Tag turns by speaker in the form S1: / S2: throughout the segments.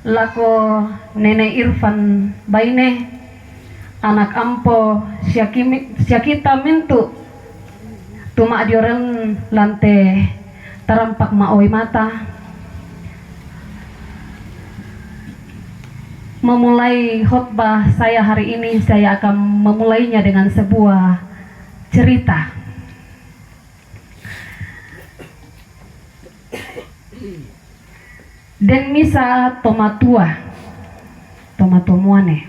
S1: lako Nenek Irfan Baine anak ampo siakita mintu tuma dioren lante tarampak maoi mata memulai khotbah saya hari ini. Saya akan memulainya dengan sebuah cerita. Den misa tomatua muane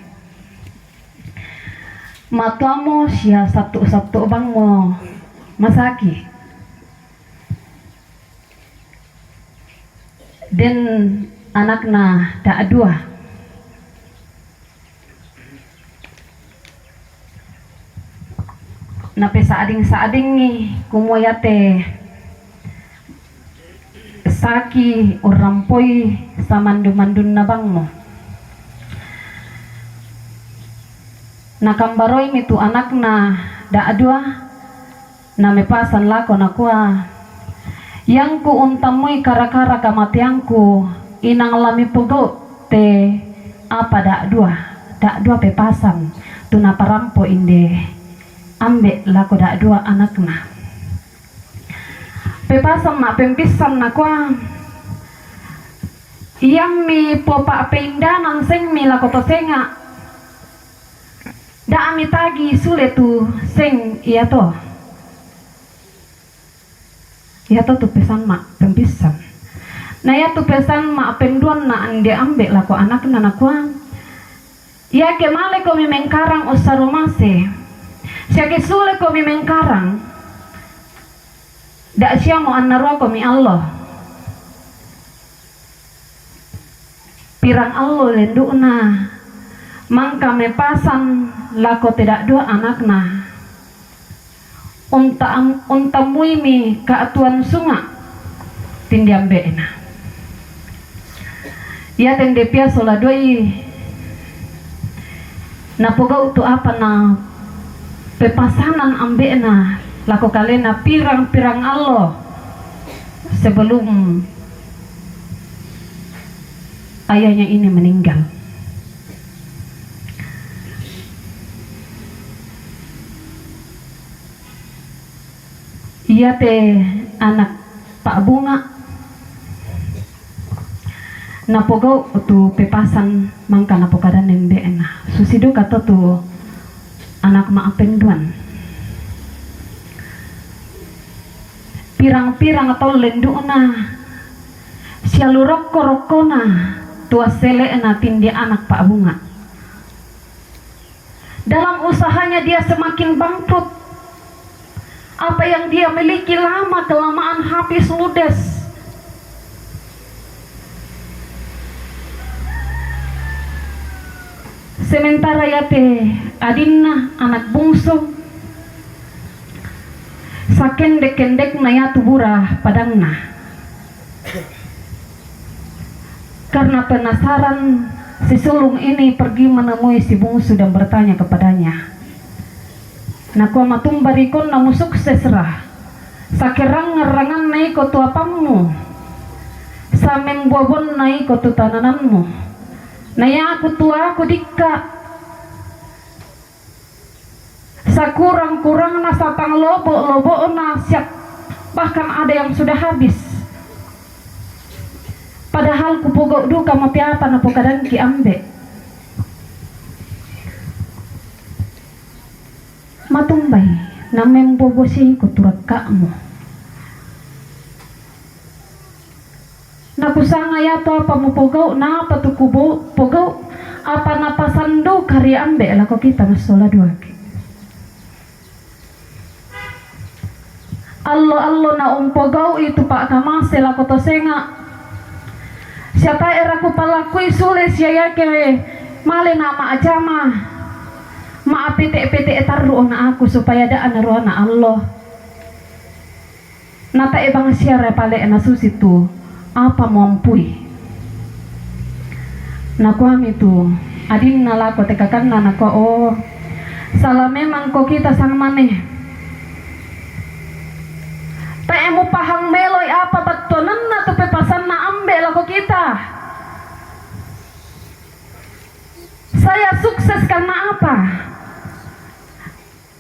S1: matuamo sia satu bang mo masaki den anakna da dua nape saading ni kumoyate saki urampoi samandu-mandun na bang mo nakambaroi mitu anak na daadua na mepasan lako na kuah yang ku untamui kara-kara kamatiangku inang lami pugo te apa daadua pepasan tuna parampo inde ambe lako daadua anak na pepasan mak pempisan na kuah yang mi popa peindanan seng mi lako to senga da ami tagi sule tu seng iya to tu pesan mak pempisan na ya tu pesan mak penduan na ande ambek lako anak na nakwa ya ke male ko mi mengkarang osarumase sia ke sule ko mi mengkarang da sia mo annaro ko mi Allah pirang Allah lendukna mangka mepasan lako tidak dua anakna unta muimi kaatuan sunga tindiambe ena ya tende pia sola doi napoga utu apa na pepasanan ambe ena lako kalena pirang-pirang Allah sebelum ayahnya ini meninggal. Iya teh anak Pak Bunga napogo tu pepasan mangka napokada nembe ena susido kata tu anak maapenduan pirang-pirang atau lenduna sialurok korokona tua sele ena tindi anak Pak Bunga. Dalam usahanya dia semakin bangkrut. Apa yang dia miliki lama kelamaan habis ludes. Sementara ya teh adinna anak bungsu sakendek-kendek na ya tuburah padangna. Karena penasaran si sulung ini pergi menemui si bungsu dan bertanya kepadanya, naku matumbarikon namu sukses rah sakirang-rangan nai kotu apamu samen buabon nai kotu tanananmu naya aku tua aku dikka sakurang-kurang na satang lobo na siap bahkan ada yang sudah habis padahal kupogok duka mati apa na pokadan ki ambe matumbai namem bobosi kuturak kamu nakusanga ya to apa mo pogau na apa tu kubo pogau apa napasando karya ambe lako kita masola dua allo na umpogau itu pak kamase lako to senga siapa era ku palakui sule sia yake male nama ajama maaf pete taruh na aku supaya daan naruh na Allah nata ebang siara pale na susitu apa mompui nakuam itu adin nalako tekakan na nako oh salah memang kok kita sang maneh tak emu pahang meloy apa batonan na tu pepasan na ambe lako kita Saya sukses karena apa?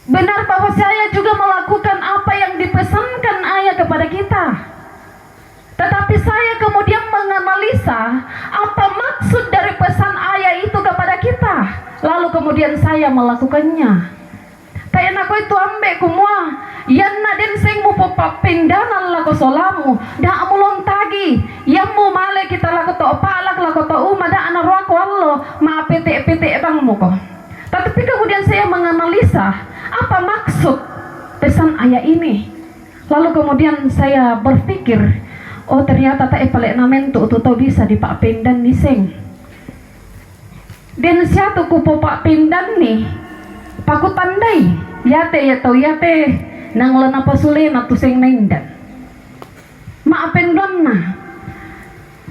S1: Benar bahwa saya juga melakukan apa yang dipesankan ayah kepada kita. Tetapi saya kemudian menganalisa apa maksud dari pesan ayah itu kepada kita. Lalu kemudian saya melakukannya. Tayan aku itu ambek kumua. Yan na din sing mo papindanan lako solamu. Da amulon tagi. Yan mo male kita lako to palak lako to umada anarwa ko allo. Maapete-pete bang mo ko. Tetapi kemudian saya menganalisa apa maksud pesan ayah ini. Lalu kemudian saya berpikir, oh ternyata tak epalek namen tu bisa dipapindan ni sing. Dan siatu kupo pak pindan ni paku tandai yate nang lana pasule na tuseng naindan maapendon na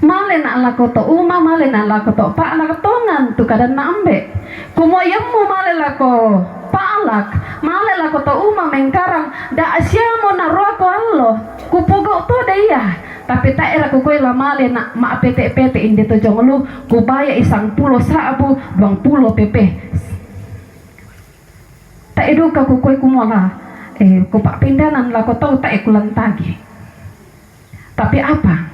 S1: male na ala koto uma male na ala koto pa ala katongan tu kadan na ambe kumoyam mo male lako paalak male lako to uma mengkarang da asyamo na roko allo kupugo to daya. Tapi tak era kukoy lamale na maapete-pete indi to jonglu kubaya isang pulo saabu 20 pepe. Tak edu ka kukoy kumala kupak pindanan la ko tau tak ekulan tagi. Tapi apa?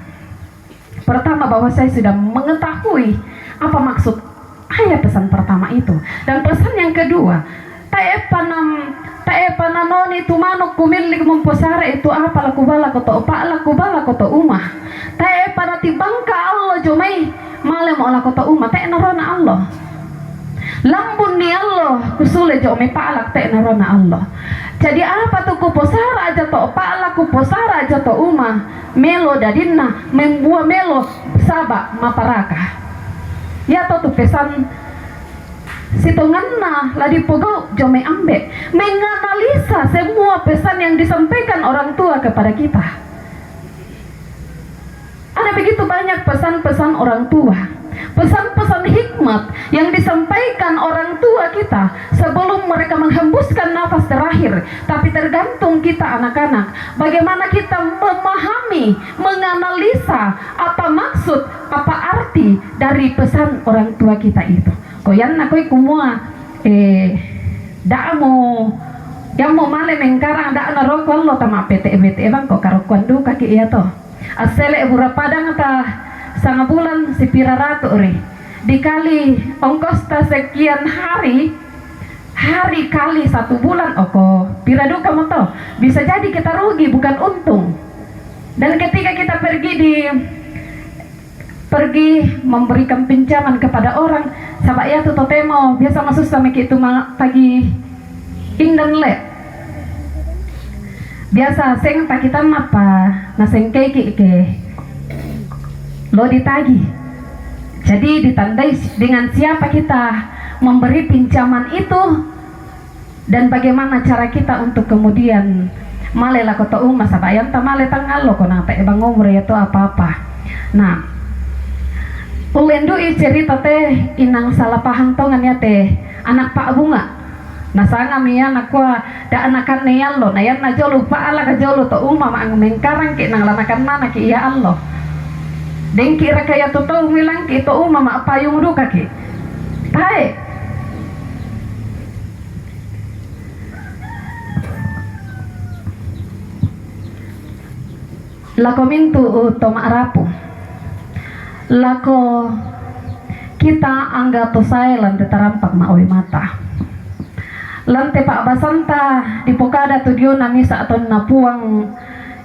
S1: Pertama bahwa saya sudah mengetahui apa maksud ayat pesan pertama itu. Dan pesan yang kedua, tak pananoni tumanok kumilik memposara itu apa laku bala koto opa laku bala koto umah tae panati bangka Allah jomai male mo ala koto umah tae narona Allah lambun ni Allah kusule jomai palak tae narona Allah. Jadi apa tuh kuposara aja to opa laku posara aja to umah melo dadinna membuat melo sabak maparaka ya to pesan situnganna ladi pogo jome ambek menganalisa semua pesan yang disampaikan orang tua kepada kita. Ada begitu banyak pesan-pesan orang tua, pesan-pesan hikmat yang disampaikan orang tua kita sebelum mereka menghembuskan nafas terakhir. Tapi tergantung kita anak-anak bagaimana kita memahami, menganalisa apa maksud, apa arti dari pesan orang tua kita itu. Koyan ako'y kumua daamo yang mo male mengkarang da na rokon lo tama pete-pete bang ko karokuan du kaki iya to asele bura padang ta sanga bulan si pirarato ore dikali ongkos ta sekian hari kali 1 bulan oko piradu kamu to bisa jadi kita rugi bukan untung. Dan ketika kita pergi memberikan pinjaman kepada orang sabak ya tu totemo biasa masuk sama itu pagi indan le biasa seng pakitan apa naseng ke lo ditagi. Jadi ditandai dengan siapa kita memberi pinjaman itu dan bagaimana cara kita untuk kemudian male la kota umma sabayan tamale tangal lo kona pe bang umur ya tu apa-apa. Nah ulendu cerita teh inang salah paham tongan ya teh anak Pak Bunga nasanga mia nakwa da anakan ne allo na yan na jolo pa ala ka jolo to uma mang mengkarang ki nang lanakan mana ki ya allo den kira kaya to milang ki to uma ma payung du kaki tae lako mintu to maarapu lako kita anggap to saya lante tarampak maoy mata lante pak basanta di pokada tu dio namisa atau napuang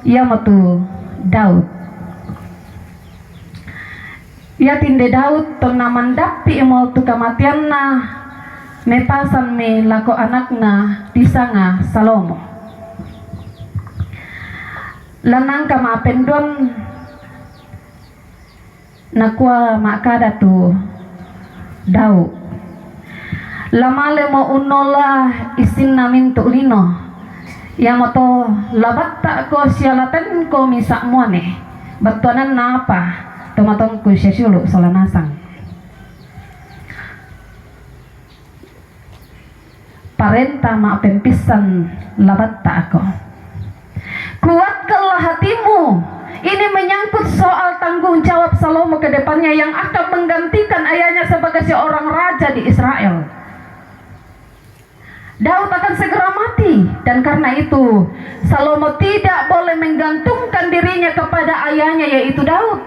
S1: ia matu Daud ia tinde Daud to namandapi mau tu kematian na metasan me lako anakna disanga Salomo lanang kama pendon nakwa makada tu Daud lamale mo unola isin namin tu lino yang moto labatta ko sialatan ko misak muane batuanan na apa tomatong ko siya sulu solanasang parenta ma pempisan labatta ako kuatkanlah hatimu ini menyangkut soal tanggung tanggung jawab Salomo ke depannya yang akan menggantikan ayahnya sebagai seorang raja di Israel. Daud akan segera mati, dan karena itu Salomo tidak boleh menggantungkan dirinya kepada ayahnya, yaitu Daud.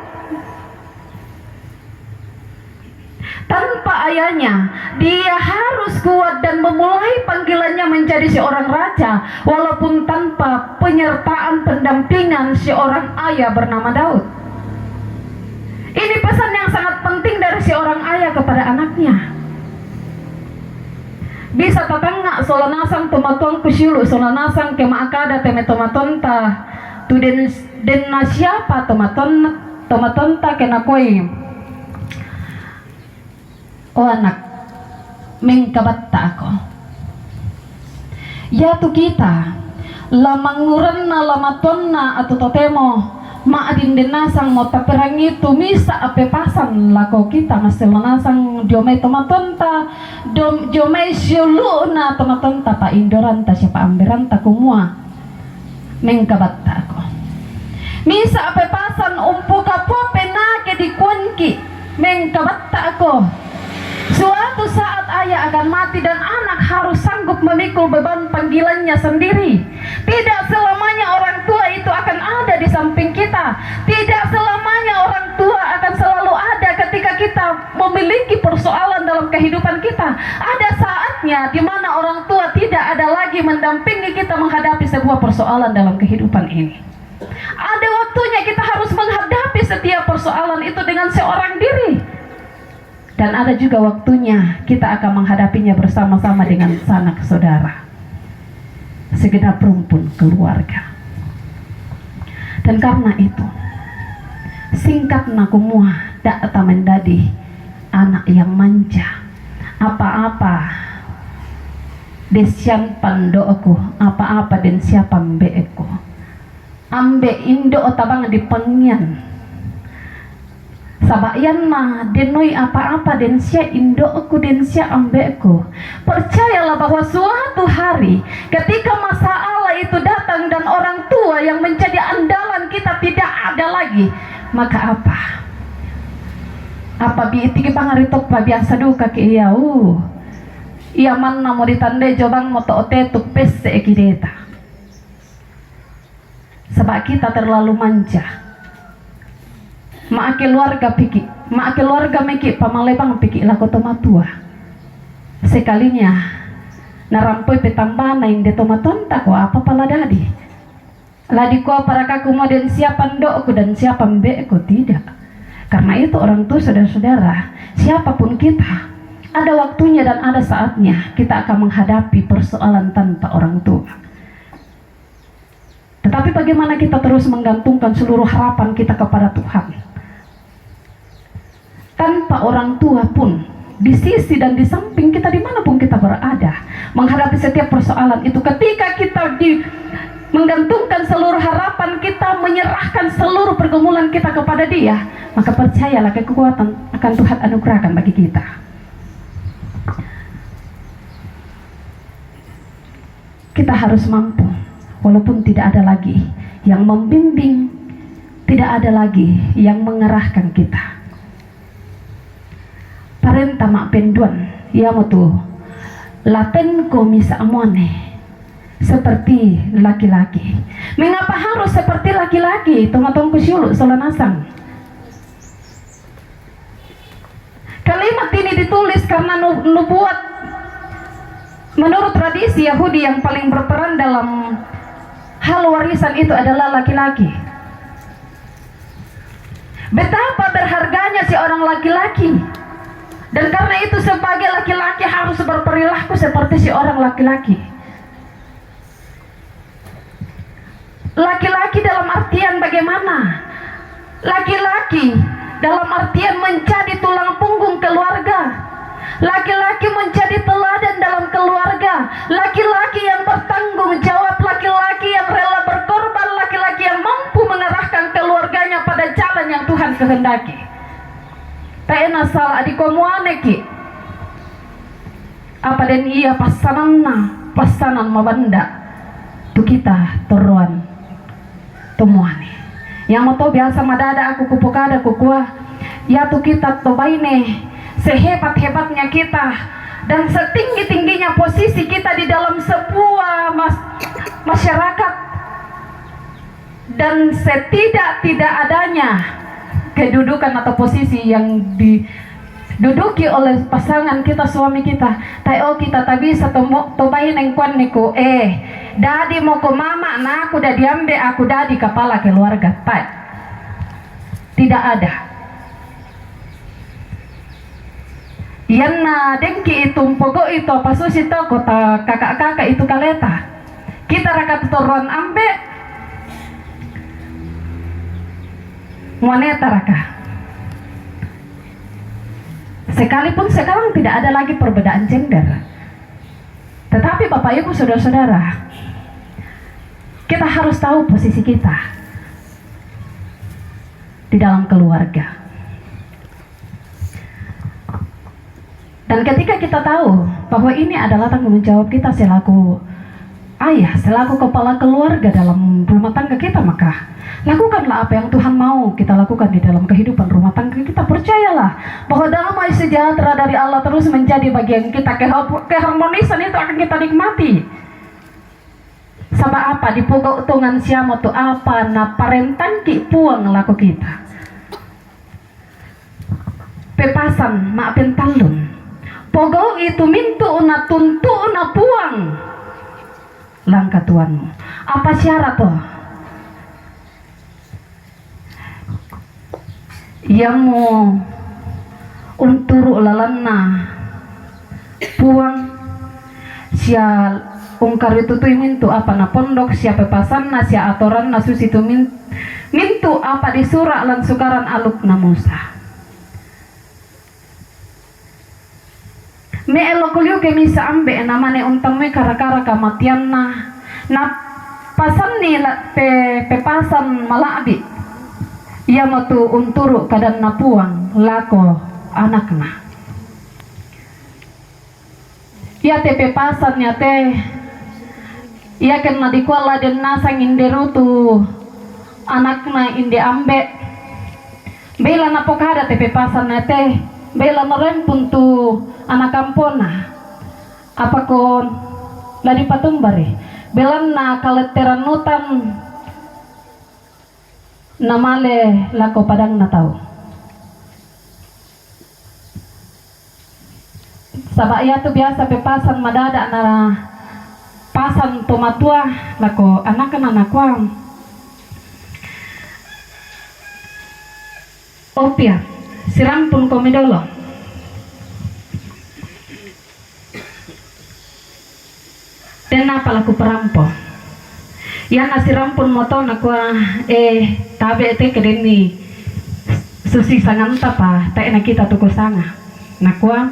S1: Tanpa ayahnya, dia harus kuat dan memulai panggilannya menjadi seorang raja, walaupun tanpa penyertaan pendampingan seorang ayah bernama Daud. Ini pesan yang sangat penting dari seorang ayah kepada anaknya. Bisa tatangga solanasang tumatong kusyulu solanasang kemaakada teme tomatonta tu den na siapa tomatonta kenakoi. O anak, mengkabatta ako. Ya tu kita lamanguran na lamaton na atau totemo maadin denasang mo taperangi tumisa apepasan lako kita masih lanasang diomay tomatonta diomay syulu na tomatonta pa indoranta siapa amberanta kumua mengkabatta ako misa apepasan umpo kapo penake di kuanki mengkabatta ako. Suatu saat ayah akan mati dan anak harus sanggup memikul beban panggilannya sendiri. Tidak selamanya orang tua itu akan ada di samping kita. Tidak selamanya orang tua akan selalu ada ketika kita memiliki persoalan dalam kehidupan kita. Ada saatnya di mana orang tua tidak ada lagi mendampingi kita menghadapi sebuah persoalan dalam kehidupan ini. Ada waktunya kita harus menghadapi setiap persoalan itu dengan seorang diri. Dan ada juga waktunya kita akan menghadapinya bersama-sama dengan sanak saudara, segenap rumpun keluarga. Dan karena itu, singkat nakumua dak mendadi anak yang manja. Apa-apa desian pandoku, apa-apa den siapa ambeku. Ambe indo otabang di pengyan. Sabayan mah denoi apa-apa den sia indo aku den sia ambeku. Percayalah bahwa suatu hari ketika masalah itu datang dan orang tua yang menjadi andalan kita tidak ada lagi, maka apa biiti pangaritok pa biasa duka ke iya iya man na mo ditandai jobang mo toote tupes se ekideta. Sebab kita terlalu manja. Mak keluarga piki, mak keluarga meki pamalebang piki lako tomatua. Sekalinya narampoi petambana inde tomatonta ko apa pala dadi. Ladi ko para kaku mo den siapa ndokku dan siapa mbekku tidak. Karena itu orang tua saudara-saudara, siapapun kita, ada waktunya dan ada saatnya kita akan menghadapi persoalan tanpa orang tua. Tetapi bagaimana kita terus menggantungkan seluruh harapan kita kepada Tuhan? Tanpa orang tua pun, di sisi dan di samping kita dimanapun kita berada, menghadapi setiap persoalan itu, ketika kita menggantungkan seluruh harapan kita, menyerahkan seluruh pergumulan kita kepada Dia, maka percayalah kekuatan akan Tuhan anugerahkan bagi kita. Kita harus mampu, walaupun tidak ada lagi yang membimbing, tidak ada lagi yang mengarahkan kita. Parenta mak penduan, ya mutu laten ko misa amuane seperti laki-laki. Mengapa harus seperti laki-laki? Tomatong kusyulu solanasang. Kalimat ini ditulis karena nubuat menurut tradisi Yahudi yang paling berperan dalam hal warisan itu adalah laki-laki. Betapa berharganya seorang laki-laki. Dan karena itu sebagai laki-laki harus berperilaku seperti seorang laki-laki. Laki-laki dalam artian bagaimana? Laki-laki dalam artian menjadi tulang punggung keluarga. Laki-laki menjadi teladan dalam keluarga. Laki-laki yang bertanggung jawab, laki-laki yang rela berkorban, laki-laki yang mampu mengarahkan keluarganya pada jalan yang Tuhan kehendaki. Taena salah adikomuane ki. Apa dan iya pasanan mabanda tu kita toruan tumuane. Yang mau tahu biasa madada aku kupukada kukua. Ya tuh kita tuh baine sehebat-hebatnya kita dan setinggi-tingginya posisi kita di dalam sebuah masyarakat dan setidak-tidak adanya kedudukan atau posisi yang diduduki oleh pasangan kita, suami kita. Tayo kita tak bisa tobahin yang kuan niku dadi mau ke mama nah aku dah diambil aku dadi kepala keluarga. Tidak ada. Yan na dengki itu pogo itu pasus itu kota kakak-kakak itu kaleta kita rakat turun ambe wanita raka. Sekalipun sekarang tidak ada lagi perbedaan gender, tetapi bapak ibu saudara-saudara, kita harus tahu posisi kita di dalam keluarga. Dan ketika kita tahu bahwa ini adalah tanggung jawab kita selaku ayah, selaku kepala keluarga dalam rumah tangga kita, maka lakukanlah apa yang Tuhan mau kita lakukan di dalam kehidupan rumah tangga kita. Percayalah bahwa damai sejahtera dari Allah terus menjadi bagian kita. Keharmonisan itu akan kita nikmati. Sama apa dipugau utungan siamo tu apa na parentan ki puang laku kita. Pepasan maafin talun. Pogau itu mintu una tuntu una puang langkah tuanmu. Apa syarat toh? Yang mau unturu lalanna puang sial ungkar itu tuh mintu apa na pondok siapa pasan na sia atoran na susi tu mintu apa di surah lan sukaran aluk na Musa. Me elo kuliu ke misa ambe namane untame kara-kara kamatian na pasan ni pe pasan malabi ia matu unturu kadan napuang lako anakna ia te pe pasan ya te ia kena dikuala dan nasang inderutu anakna inde ambe bela napokada te pe pasan ya te bela merempun tu anak kampona apa kon ladi patumbari belan na kaleteran nutan namale lako padang na tau sabaya tu biasa pepasan madada na pasan tomatua lako anak wang opia sirampun komidolo dan apa laku perampok yang nasi rampun moto nakwa tabe te kedeni susi sangan tapa tak na kita tuku sanga nakwa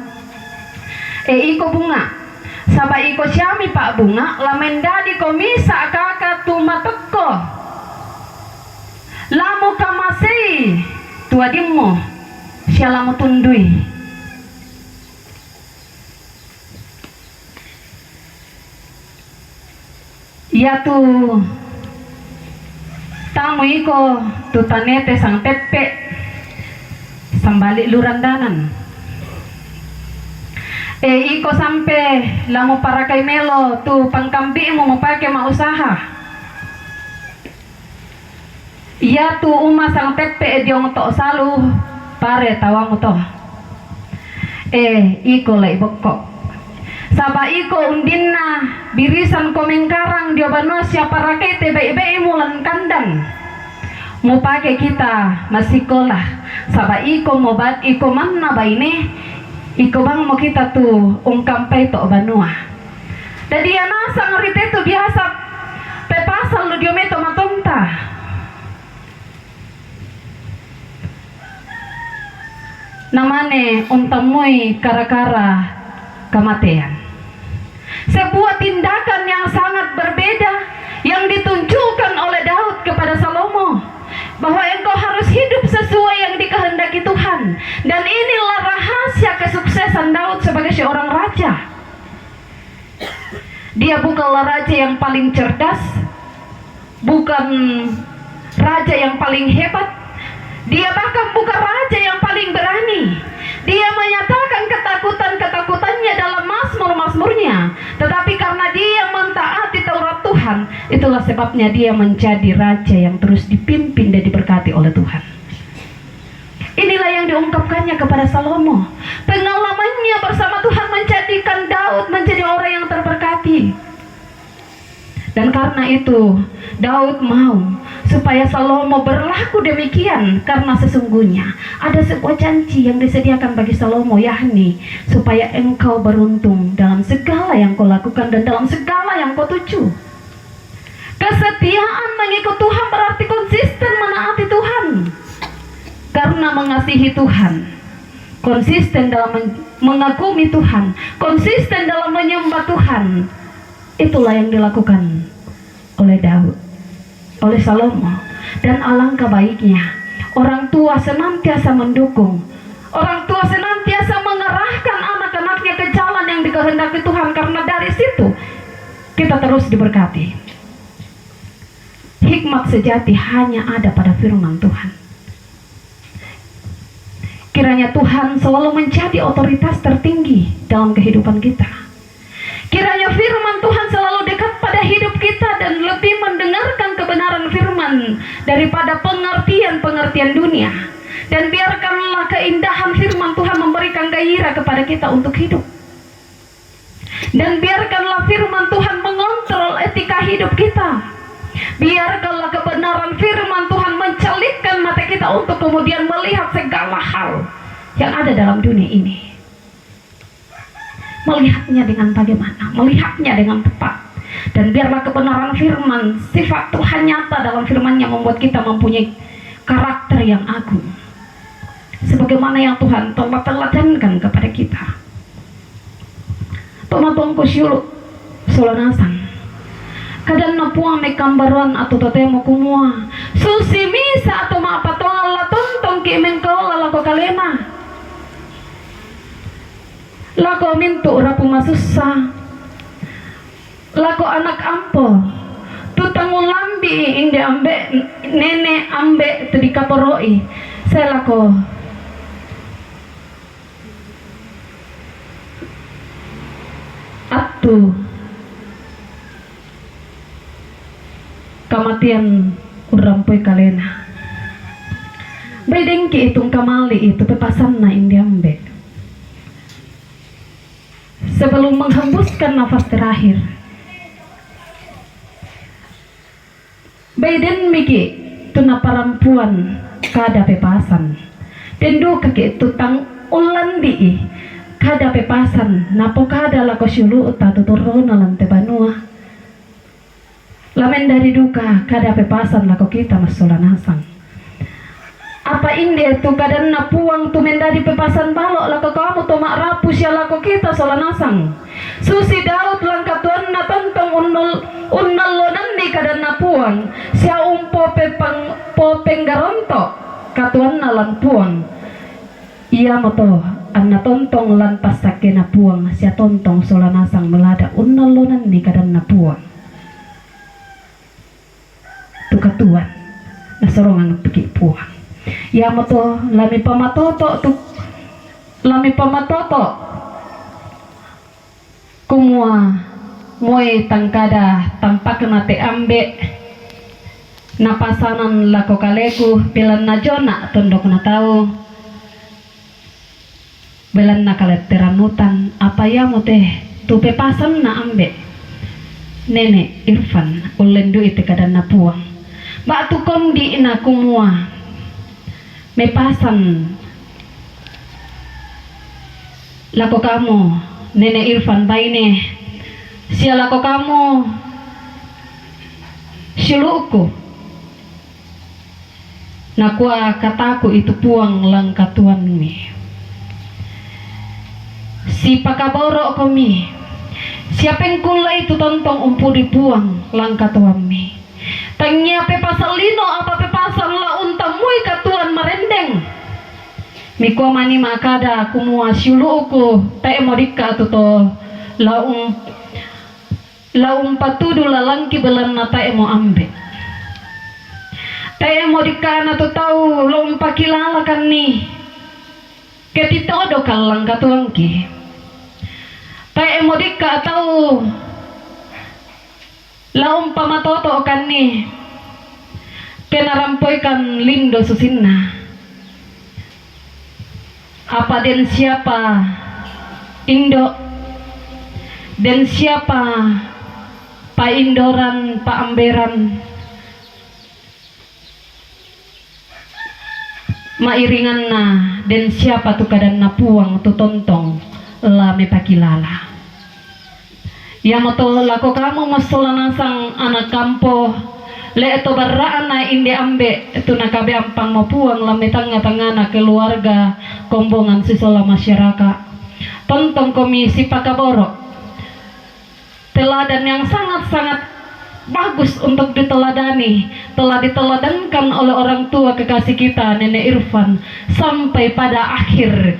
S1: iko bunga saba iko siami pak bunga lamendadi komisa kakak tu mateko lamu kamasi tuadimmo sialamu tundui ya tu tamu iko tu tanete sang tepe sambalik lurandanan iko sampai lamu parakai melo tu pangkambi mau pakai mau usaha ya tu uma sang tepe diong to salu pare tawamu to iko lai bokok saba iko undinna birisan komengkarang dia bano siapa rakete baik-baik mulan kandang mau pakai kita masih sekolah saba iko mobat iko mana baine iko bang mau kita tuh ungkampai to banua jadi ya nasa ngerite itu biasa pepasal lu dia meto matonta namane untamui kara-kara kematian sebuah tindakan yang sangat berbeda yang ditunjukkan oleh Daud kepada Salomo bahwa engkau harus hidup sesuai yang dikehendaki Tuhan dan inilah rahasia kesuksesan Daud sebagai seorang raja. Dia bukanlah raja yang paling cerdas, bukan raja yang paling hebat. Dia bahkan bukan raja yang paling berani. Dia menyatakan ketakutannya dalam mazmur-mazmurnya. Tetapi karena dia mentaati Taurat Tuhan, itulah sebabnya dia menjadi raja yang terus dipimpin dan diberkati oleh Tuhan. Inilah yang diungkapkannya kepada Salomo. Pengalamannya bersama Tuhan menjadikan Daud menjadi orang yang terberkati. Dan karena itu Daud mau supaya Salomo berlaku demikian, karena sesungguhnya ada sebuah janji yang disediakan bagi Salomo, yakni supaya engkau beruntung dalam segala yang kau lakukan dan dalam segala yang kau tuju. Kesetiaan mengikut Tuhan berarti konsisten menaati Tuhan. Karena mengasihi Tuhan, konsisten dalam mengagumi Tuhan, konsisten dalam menyembah Tuhan. Itulah yang dilakukan oleh Daud, oleh Salomo. Dan alangkah baiknya orang tua senantiasa mendukung, orang tua senantiasa mengarahkan anak-anaknya ke jalan yang dikehendaki Tuhan, karena dari situ kita terus diberkati. Hikmat sejati hanya ada pada firman Tuhan. Kiranya Tuhan selalu menjadi otoritas tertinggi dalam kehidupan kita. Kiranya firman Tuhan selalu dekat pada hidup kita dan lebih mendengarkan kebenaran firman daripada pengertian-pengertian dunia. Dan biarkanlah keindahan firman Tuhan memberikan gairah kepada kita untuk hidup. Dan biarkanlah firman Tuhan mengontrol etika hidup kita. Biarkanlah kebenaran firman Tuhan mencelitkan mata kita untuk kemudian melihat segala hal yang ada dalam dunia ini. Melihatnya dengan bagaimana? Melihatnya dengan tepat. Dan biarlah kebenaran firman, sifat Tuhan nyata dalam firman-Nya membuat kita mempunyai karakter yang agung, sebagaimana yang Tuhan telah teladankan kepada kita. Tomatongko syuluk solanasang kadang napuang may kambaron atau totemo kumua susi misa atau maapatong ala tontong ki mengkau lalako kalema lako mintu rapu masusa lako anak ampo tutangul lambi inde ambe nene ambe tu dikaporoi saya lako atu kamatian urampoi kalena bedengki itong kamali itu pepasan na indiambe sebelum menghembuskan nafas terakhir. Beden miki tuna parampuan kada pepasan dendu kaki tutang ulan di kada pepasan napo kada lako syulu uta tuturun alam tebanua lamen dari duka kada pepasan lako kita masulanasang apa indi itu kada napuang tumen dari pepasan balok lako kamu tomak rapu sia lako kita solanasang susi Daud langkatuan na tontong unnal lonan di kada napuang sia umpo penggaronto katuan na lampuang iya moto anna tontong lan pasake napuang sia tontong solanasang melada unnal lonan di kada napuang tukatuan nasorongan piki puang ya moto lami pamatoto kumua moy tangkada tampak nate ambe napasanan lako kaleku belan na jona tondok na tao belan na kaletteranutan apa ya mote tupe pasan na ambe nene Irfan ulendu ite kada na puang batu kondi na kumua mepasan lako kamu nene Irfan baine sia lako kamu siluku nakua kataku itu puang lang katuan mi si pakaboro komi siapa yang kula itu tontong umpudi puang lang katuan mi tanya pepasal lino apa pepasan la untamui katuan marendeng miko mani makada kumua syuluku tae modika tuto la patudu lalangki belan na tae mo ambe Tayo mo di ka na to tao, lompa kilala kan ni. Ketitodo kalang katulangki. Tayo mo di ka tao, laumpa matoto kan ni. Kenarampoy kan lindo susinna. Apa den siapa Indo, dan siapa pa Indoran, pa Amberan, mairingan na, dan siapa tu kadan na puang tu tontong lame pakilala. Ya moto lako kamu masolanasang anak kampo le eto barraan na indi ambe itu nakabe ampang mapuang lame tanga-tanga na keluarga kombongan sisola masyarakat. Tontong Komisi Pakaboro, teladan yang sangat-sangat bagus untuk diteladani, telah diteladankan oleh orang tua kekasih kita Nenek Irfan sampai pada akhir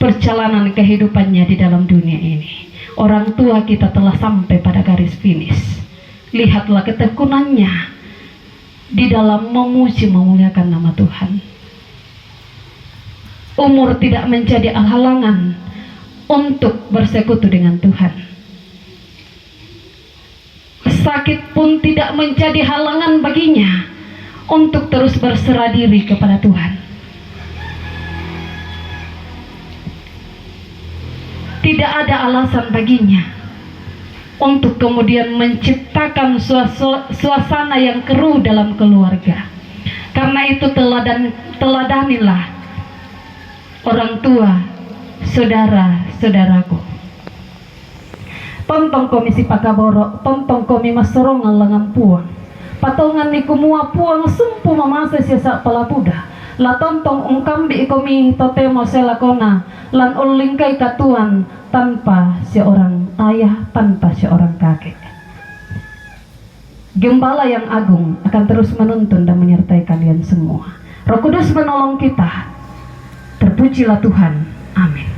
S1: perjalanan kehidupannya di dalam dunia ini. Orang tua kita telah sampai pada garis finish. Lihatlah ketekunannya di dalam memuji memuliakan nama Tuhan. Umur tidak menjadi halangan untuk bersekutu dengan Tuhan. Sakit pun tidak menjadi halangan baginya untuk terus berserah diri kepada Tuhan. Tidak ada alasan baginya untuk kemudian menciptakan suasana yang keruh dalam keluarga. Karena itu teladanilah orang tua, saudara-saudaraku. Tontong Komisi Pakaboro, tontong komi masorongan lengan puang. Patongan ni kumua puang sumpu mamasa siasa palapuda. La tontong ungkambi komi totemo selakona lan ulingkai katuan tanpa seorang ayah, tanpa seorang kakek. Gembala yang agung akan terus menuntun dan menyertai kalian semua. Roh Kudus menolong kita. Terpujilah Tuhan. Amin.